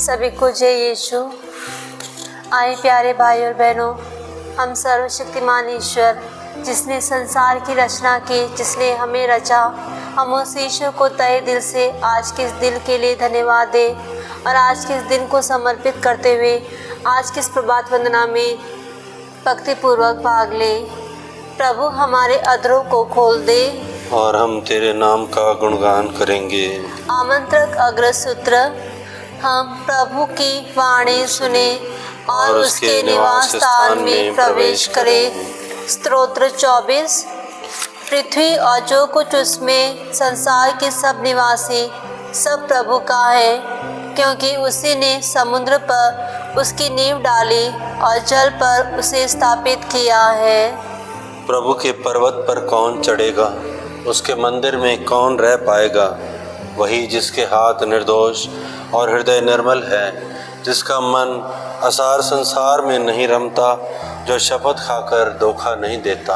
सभी को जय यीशु। आए प्यारे भाई और बहनों, हम सर्वशक्तिमान ईश्वर जिसने संसार की रचना की, जिसने हमें रचा, हम उस ईश्वर को तहे दिल से आज के इस दिन के लिए धन्यवाद दें और आज के इस दिन को समर्पित करते हुए आज की इस प्रभात वंदना में भक्तिपूर्वक भाग लें। प्रभु हमारे अधरों को खोल दे और हम तेरे नाम का गुणगान करेंगे। आमंत्रक अग्रसूत्र। हम प्रभु की वाणी सुने और उसके निवास स्थान में प्रवेश करें। स्तोत्र 24। पृथ्वी और जो कुछ उसमें, संसार के सब निवासी, सब प्रभु का है, क्योंकि उसी ने समुद्र पर उसकी नींव डाली और जल पर उसे स्थापित किया है। प्रभु के पर्वत पर कौन चढ़ेगा, उसके मंदिर में कौन रह पाएगा? वही जिसके हाथ निर्दोष और हृदय निर्मल है, जिसका मन असार संसार में नहीं रमता, जो शपथ खाकर धोखा नहीं देता।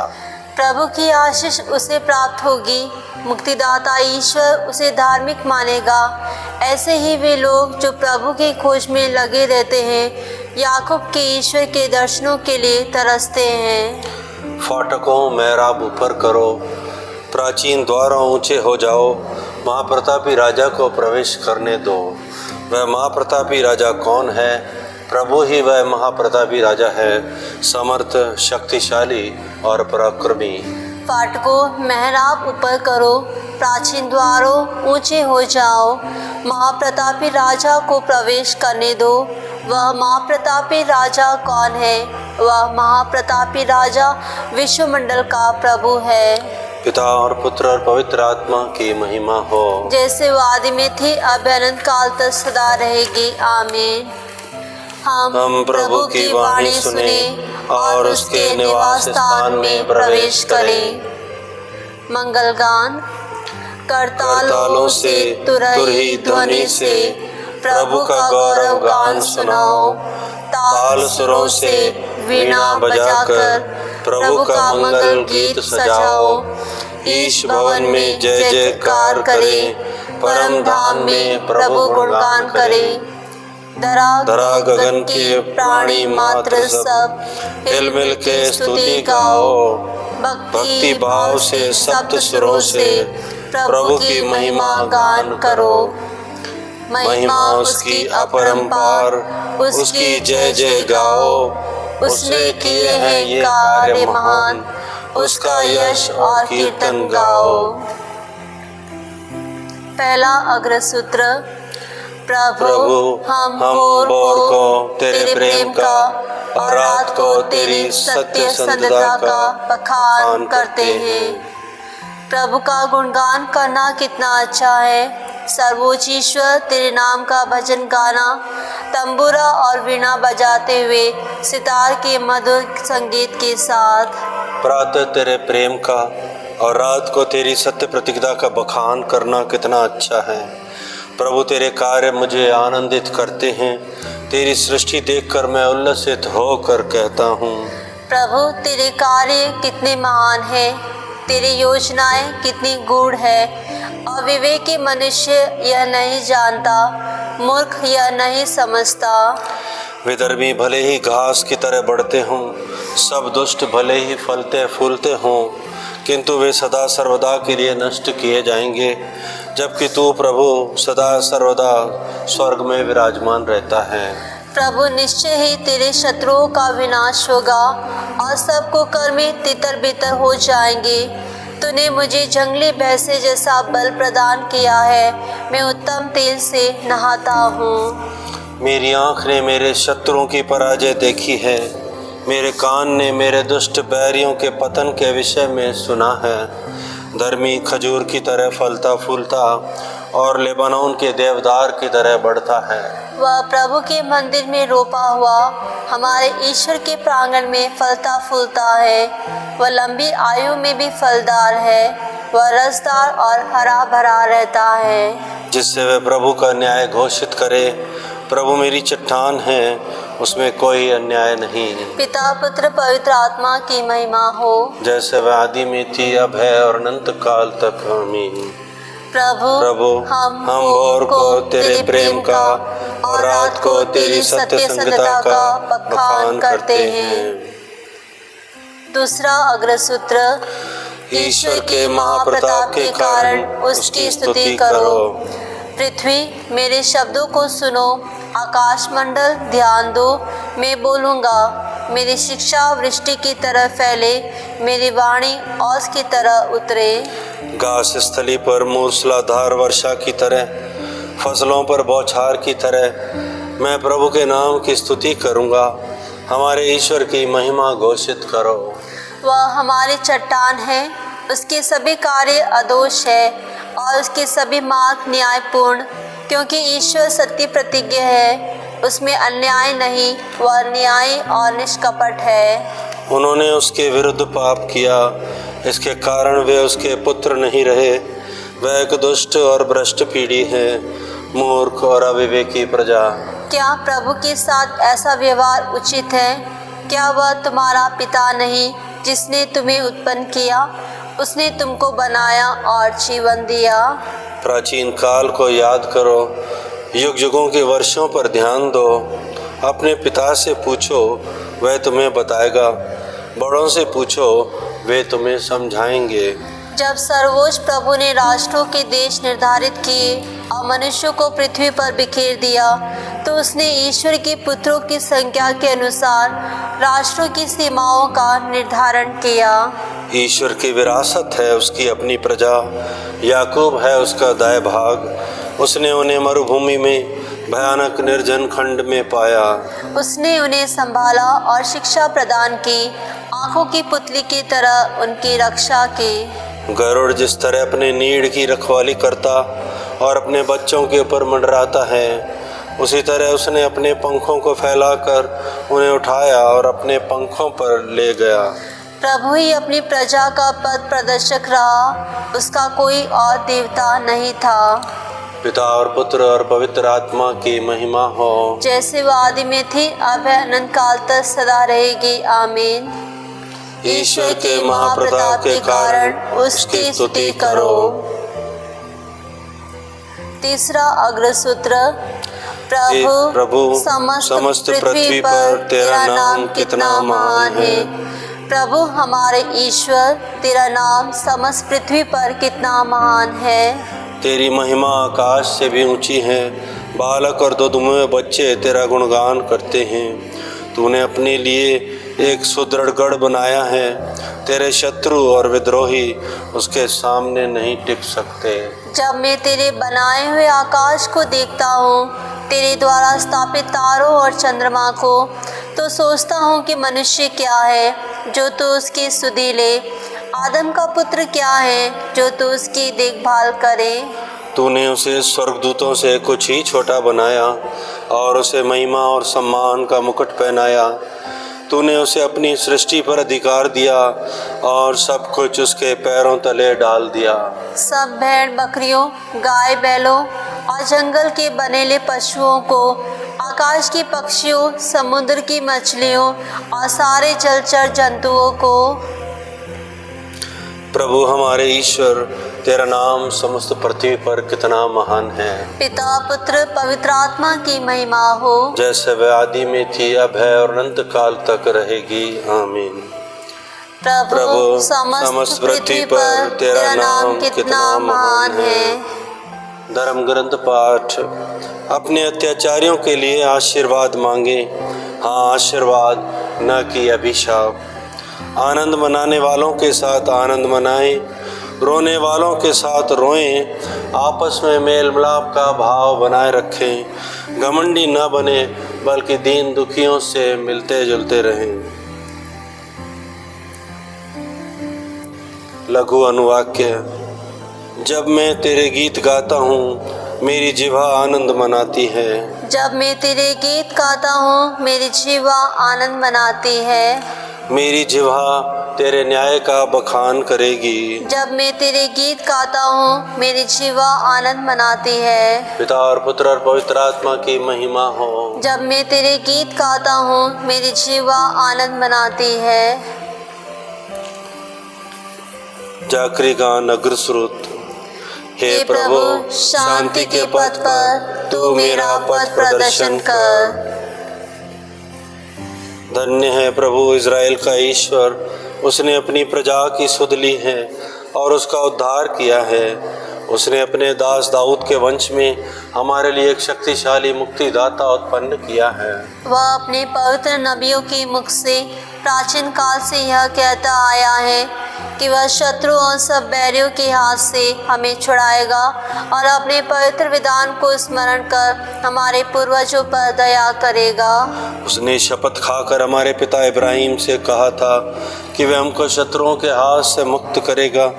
प्रभु की आशीष उसे प्राप्त होगी, मुक्तिदाता ईश्वर उसे धार्मिक मानेगा। ऐसे ही वे लोग जो प्रभु की खोज में लगे रहते हैं, याकूब के ईश्वर के दर्शनों के लिए तरसते हैं। फाटकों मेहराब ऊपर करो, प्राचीन द्वारों ऊंचे हो जाओ, महाप्रतापी राजा को प्रवेश करने दो। वह महाप्रतापी राजा कौन है? प्रभु ही वह महाप्रतापी राजा है, समर्थ, शक्तिशाली और पराक्रमी। फाटकों मेहराब ऊपर करो, प्राचीन द्वारों ऊंचे हो जाओ, महाप्रतापी राजा को प्रवेश करने दो। वह महाप्रतापी राजा कौन है? वह महाप्रतापी राजा विश्वमंडल का प्रभु है। पिता और पुत्र और पवित्र आत्मा की महिमा हो, जैसे वो आदि में थी, अब अनंत काल तक सदा रहेगी। आमीन। हम प्रभु की वाणी सुने और उसके निवास स्थान में प्रवेश करें। मंगल गान। करतालों से तुरही ध्वनि से प्रभु का गौरव गान सुनाओ। ताल सुरों से वीणा बजाकर प्रभु का मंगल गीत सजाओ। ईश भवन में जय जयकार करें, परम धाम में प्रभु गुणगान करें। धरा गगन के प्राणी मात्र सब हिल मिल के स्तुति गाओ। भक्ति भाव से सप्त सुरों से प्रभु की महिमा गान करो। महिमा उसकी अपरंपार, उसकी जय जय गाओ। उसने किए हैं ये कार्य महान, उसका यश और कीर्तन गाओ। पहला अग्रसूत्र। प्रभु हम भोर को तेरे प्रेम का और रात को तेरी सत्य संतता का बखान करते हैं। प्रभु का गुणगान करना कितना अच्छा है। सर्वोच्च ईश्वर तेरे नाम का भजन गाना, तंबूरा और वीणा बजाते हुए सितार के मधुर संगीत के साथ। प्रातः तेरे प्रेम का और रात को तेरी सत्य प्रतिज्ञा का बखान करना कितना अच्छा है। प्रभु तेरे कार्य मुझे आनंदित करते हैं। तेरी सृष्टि देखकर मैं उल्लसित होकर कहता हूँ, प्रभु तेरे कार्य कितने महान हैं, तेरी योजनाएं कितनी गूढ़ है। अविवेकी मनुष्य यह नहीं जानता, मूर्ख यह नहीं समझता। विधर्मी भले ही घास की तरह बढ़ते हों, सब दुष्ट भले ही फलते फूलते हों, किंतु वे सदा सर्वदा के लिए नष्ट किए जाएंगे। जबकि तू प्रभु सदा सर्वदा स्वर्ग में विराजमान रहता है। प्रभु निश्चय ही तेरे शत्रुओं का विनाश होगा और सबको कर्मी तितर बितर हो जाएंगे। तूने मुझे जंगली भैंसे जैसा बल प्रदान किया है, मैं उत्तम तेल से नहाता हूँ। मेरी आँख ने मेरे शत्रुओं की पराजय देखी है, मेरे कान ने मेरे दुष्ट बैरियों के पतन के विषय में सुना है। धर्मी खजूर की तरह फलता फूलता और लेबानोन के देवदार की तरह बढ़ता है। वह प्रभु के मंदिर में रोपा हुआ हमारे ईश्वर के प्रांगण में फलता फूलता है। वह लंबी आयु में भी फलदार है, वह रसदार और हरा भरा रहता है, जिससे वह प्रभु का न्याय घोषित करे। प्रभु मेरी चट्टान है, उसमें कोई अन्याय नहीं। पिता पुत्र पवित्र आत्मा की महिमा हो, जैसे वह आदि में थी, अब है और अनंत काल तक। आमीन। प्रभु हम भोर को तेरे प्रेम का और रात को तेरी सत्य संगता का बखान करते हैं। दूसरा अग्रसूत्र, ईश्वर के महाप्रताप के कारण उसकी स्तुति करो। पृथ्वी मेरे शब्दों को सुनो, आकाश मंडल ध्यान दो। मैं बोलूँगा, मेरी शिक्षा वृष्टि की तरह फैले, मेरी वाणी औस की तरह उतरे। घास स्थली पर मूसलाधार वर्षा की तरह, फसलों पर बौछार की तरह मैं प्रभु के नाम की स्तुति करूँगा। हमारे ईश्वर की महिमा घोषित करो। वह हमारी चट्टान है, उसके सभी कार्य अदोष है और उसके सभी मार्ग न्यायपूर्ण। क्योंकि ईश्वर सत्य प्रतिज्ञ है, उसमें अन्याय नहीं, वह न्यायी और निष्कपट है। उन्होंने उसके विरुद्ध पाप किया, इसके कारण वे उसके पुत्र नहीं रहे। वह एक दुष्ट और भ्रष्ट पीढ़ी है, मूर्ख और अविवेकी प्रजा। क्या प्रभु के साथ ऐसा व्यवहार उचित है? क्या वह तुम्हारा पिता नहीं, जिसने तुम्हें उत्पन्न किया? उसने तुमको बनाया और जीवन दिया। प्राचीन काल को याद करो, युग युगों के वर्षों पर ध्यान दो। अपने पिता से पूछो, वह तुम्हें बताएगा। बड़ों से पूछो, वे तुम्हें समझाएंगे। जब सर्वोच्च प्रभु ने राष्ट्रों के देश निर्धारित किए और मनुष्यों को पृथ्वी पर बिखेर दिया, तो उसने ईश्वर के पुत्रों की संख्या के अनुसार राष्ट्रों की सीमाओं का निर्धारण किया। ईश्वर की विरासत है उसकी अपनी प्रजा, याकूब है उसका दाएं भाग। उसने उन्हें मरुभूमि में भयानक निर्जन खंड में पाया। उसने उन्हें संभाला और शिक्षा प्रदान की, आँखों की पुतली की तरह उनकी रक्षा की। गरुड़ जिस तरह अपने नीड़ की रखवाली करता और अपने बच्चों के ऊपर मंडराता है, उसी तरह उसने अपने पंखों को फैलाकर उन्हें उठाया और अपने पंखों पर ले गया। प्रभु ही अपनी प्रजा का पथ प्रदर्शक रहा, उसका कोई और देवता नहीं था। पिता और पुत्र और पवित्र आत्मा की महिमा हो, जैसे वो आदि में थी, अब है, अनंत काल तक सदा रहेगी। आमीन। ईश्वर के महाप्रताप के कारण उसकी स्तुति करो। तीसरा अग्रसूत्र, प्रभु समस्त पृथ्वी पर तेरा नाम कितना महान है। प्रभु हमारे ईश्वर, तेरा नाम समस्त पृथ्वी पर कितना महान है। तेरी महिमा आकाश से भी ऊंची है। बालक और दुधुमे बच्चे तेरा गुणगान करते हैं। तूने अपने लिए एक सुदृढ़ गढ़ बनाया है, तेरे शत्रु और विद्रोही उसके सामने नहीं टिक सकते। जब मैं तेरे बनाए हुए आकाश को देखता हूँ, तेरे द्वारा स्थापित तारों और चंद्रमा को, तो सोचता हूँ कि मनुष्य क्या है जो तू उसकी सुधि ले, आदम का पुत्र क्या है जो तू उसकी देखभाल करे। तूने उसे स्वर्गदूतों से कुछ ही छोटा बनाया और उसे महिमा और सम्मान का मुकुट पहनाया। तूने उसे अपनी सृष्टि पर अधिकार दिया और सब कुछ उसके पैरों तले डाल दिया। सब भेड़ बकरियों, गाय बैलों और जंगल के बनेले पशुओं को, आकाश के पक्षियों, समुद्र की मछलियों और सारे जलचर जंतुओं को। प्रभु हमारे ईश्वर, तेरा नाम समस्त पृथ्वी पर कितना महान है। पिता पुत्र पवित्र आत्मा की महिमा हो, जैसे वह आदि में थी, अब है और अनंत काल तक रहेगी। आमीन। प्रभु समस्त पृथ्वी पर तेरा नाम कितना महान है। धर्म ग्रंथ पाठ। अपने अत्याचारियों के लिए आशीर्वाद मांगे, हाँ आशीर्वाद, न कि अभिशाप। आनंद मनाने वालों के साथ आनंद मनाएं, रोने वालों के साथ रोएं। आपस में मेल मिलाप का भाव बनाए रखें। घमंडी न बने, बल्कि दीन दुखियों से मिलते जुलते रहें। लघु अनुवाक्य। जब मैं तेरे गीत गाता हूँ, मेरी जिह्वा आनंद मनाती है। जब मैं तेरे गीत गाता हूँ, मेरी जिह्वा आनंद मनाती है। मेरी जिह्वा तेरे न्याय का बखान करेगी। जब मैं तेरे गीत गाता हूँ, मेरी जिह्वा आनंद मनाती है। पिता और पुत्र और पवित्र आत्मा की महिमा हो। जब मैं तेरे गीत गाता हूँ, मेरी जिह्वा आनंद मनाती है। जाकरी गान अग्रश्रुत। हे प्रभु, शांति के पथ पर तू मेरा पथ प्रदर्शन कर। धन्य है प्रभु इज़राइल का ईश्वर, उसने अपनी प्रजा की सुध ली है और उसका उद्धार किया है। उसने अपने दास दाऊद के वंश में हमारे लिए एक शक्तिशाली मुक्तिदाता उत्पन्न किया है। वह अपने पवित्र नबियों के मुख से प्राचीन काल से यह कहता आया है कि वह शत्रु और सब बैरियों के हाथ से हमें छुड़ाएगा और अपने पवित्र विधान को स्मरण कर हमारे पूर्वजों पर दया करेगा। उसने शपथ खाकर हमारे पिता इब्राहिम से कहा था कि वह हमको शत्रुओं के हाथ से मुक्त करेगा,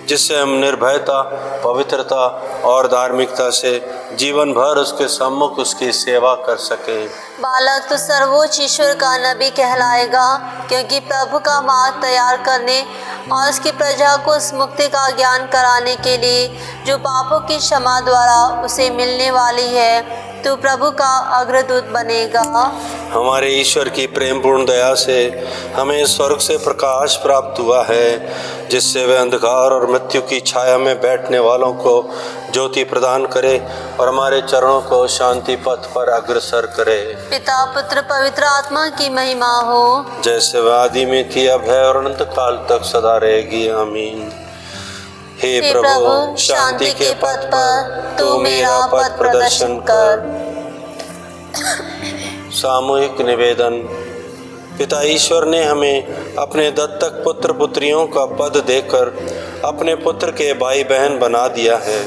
जिससे हम निर्भयता, पवित्रता और धार्मिकता से जीवन भर उसके सम्मुख उसकी सेवा कर सकें। बालक तो सर्वोच्च ईश्वर का नबी कहलाएगा, क्योंकि प्रभु का मार्ग तैयार करने और उसकी प्रजा को उस मुक्ति का ज्ञान कराने के लिए जो पापों की क्षमा द्वारा उसे मिलने वाली है, तू प्रभु का अग्रदूत बनेगा। हमारे ईश्वर की प्रेमपूर्ण दया से हमें स्वर्ग से प्रकाश प्राप्त हुआ है, जिससे वह अंधकार और मृत्यु की छाया में बैठने वालों को ज्योति प्रदान करे और हमारे चरणों को शांति पथ पर अग्रसर करे। पिता, पुत्र, पवित्र आत्मा की महिमा हो, जैसे वह आदि में थी, अब है और अनंत काल तक सदा रहेगी। आमीन। हे प्रभु, शांति के पथ पर तू मेरा पथ प्रदर्शन कर। सामूहिक निवेदन। पिता ईश्वर ने हमें अपने दत्तक पुत्र पुत्रियों का पद देकर अपने पुत्र के भाई बहन बना दिया है।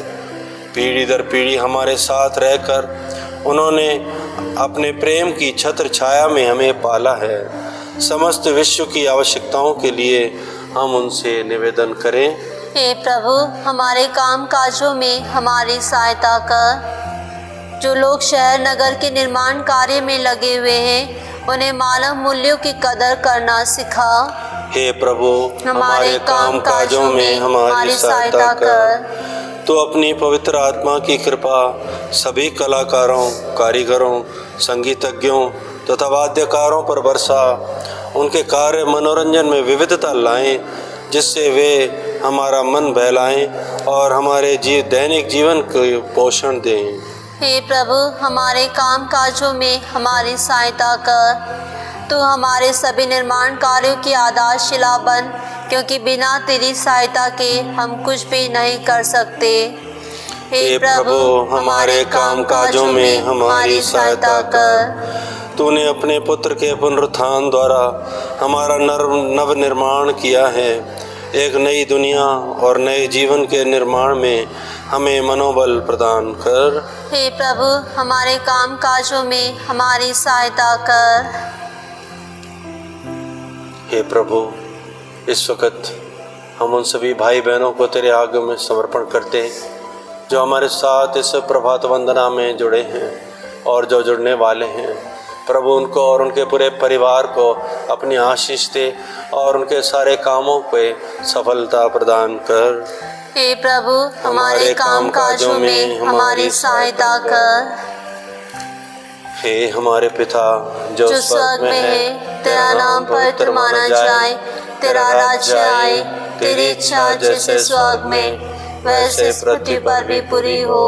पीढ़ी दर पीढ़ी हमारे साथ रहकर उन्होंने अपने प्रेम की छत्र छाया में हमें पाला है। समस्त विश्व की आवश्यकताओं के लिए हम उनसे निवेदन करें। हे प्रभु, हमारे काम काजों में हमारी सहायता कर। जो लोग शहर नगर के निर्माण कार्य में लगे हुए हैं, उन्हें मानव मूल्यों की कदर करना सिखा। हे प्रभु, हमारे काम काजों में हमारी सहायता कर। तो अपनी पवित्र आत्मा की कृपा सभी कलाकारों, कारीगरों, संगीतज्ञों तथा वाद्यकारों पर बरसा। उनके कार्य मनोरंजन में विविधता लाएं, जिससे वे हमारा मन बहलाएं और हमारे दैनिक जीवन को पोषण दें। हे प्रभु, हमारे काम काजों में हमारी सहायता कर। तू हमारे सभी निर्माण कार्यों की आधारशिला बन, क्योंकि बिना तेरी सहायता के हम कुछ भी नहीं कर सकते। हे प्रभु, हमारे काम काजों में हमारी सहायता कर। तूने अपने पुत्र के पुनरुत्थान द्वारा हमारा नव निर्माण किया है। एक नई दुनिया और नए जीवन के निर्माण में हमें मनोबल प्रदान कर। हे प्रभु, हमारे काम काजों में हमारी सहायता कर। हे प्रभु, इस वक्त हम उन सभी भाई बहनों को तेरे आगे में समर्पण करते हैं जो हमारे साथ इस प्रभात वंदना में जुड़े हैं और जो जुड़ने वाले हैं। प्रभु, उनको और उनके पूरे परिवार को अपनी आशीष दे और उनके सारे कामों पे सफलता प्रदान कर। हे प्रभु, हमारे काम काजों में हमारी सहायता कर। हे हमारे पिता जो स्वर्ग में है, तेरा नाम पवित्र माना जाए, तेरा राज्य आए, तेरी इच्छा जैसे स्वर्ग में वैसे पृथ्वी पर भी पूरी हो।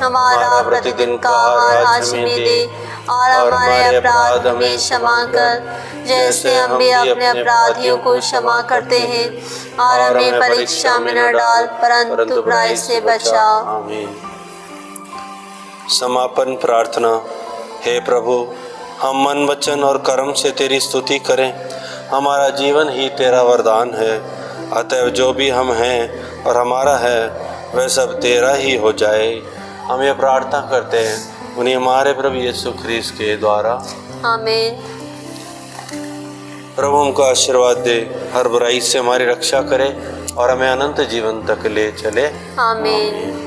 हमारा प्रतिदिन का आहार आज हमें दे और हमारे अपराध हमें क्षमा कर, जैसे हम भी अपने अपराधियों को क्षमा करते हैं, और हमें परीक्षा में न डाल, परंतु बुराई से बचा। आमीन। समापन प्रार्थना। हे प्रभु, हम मन, वचन और कर्म से तेरी स्तुति करें। हमारा जीवन ही तेरा वरदान है, अतएव जो भी हम हैं और हमारा है वह सब तेरा ही हो जाए। हम ये प्रार्थना करते हैं उन्हीं हमारे प्रभु यीशु ख्रीस्त के द्वारा। आमीन। प्रभु हमको आशीर्वाद दे, हर बुराई से हमारी रक्षा करे और हमें अनंत जीवन तक ले चले। आमीन।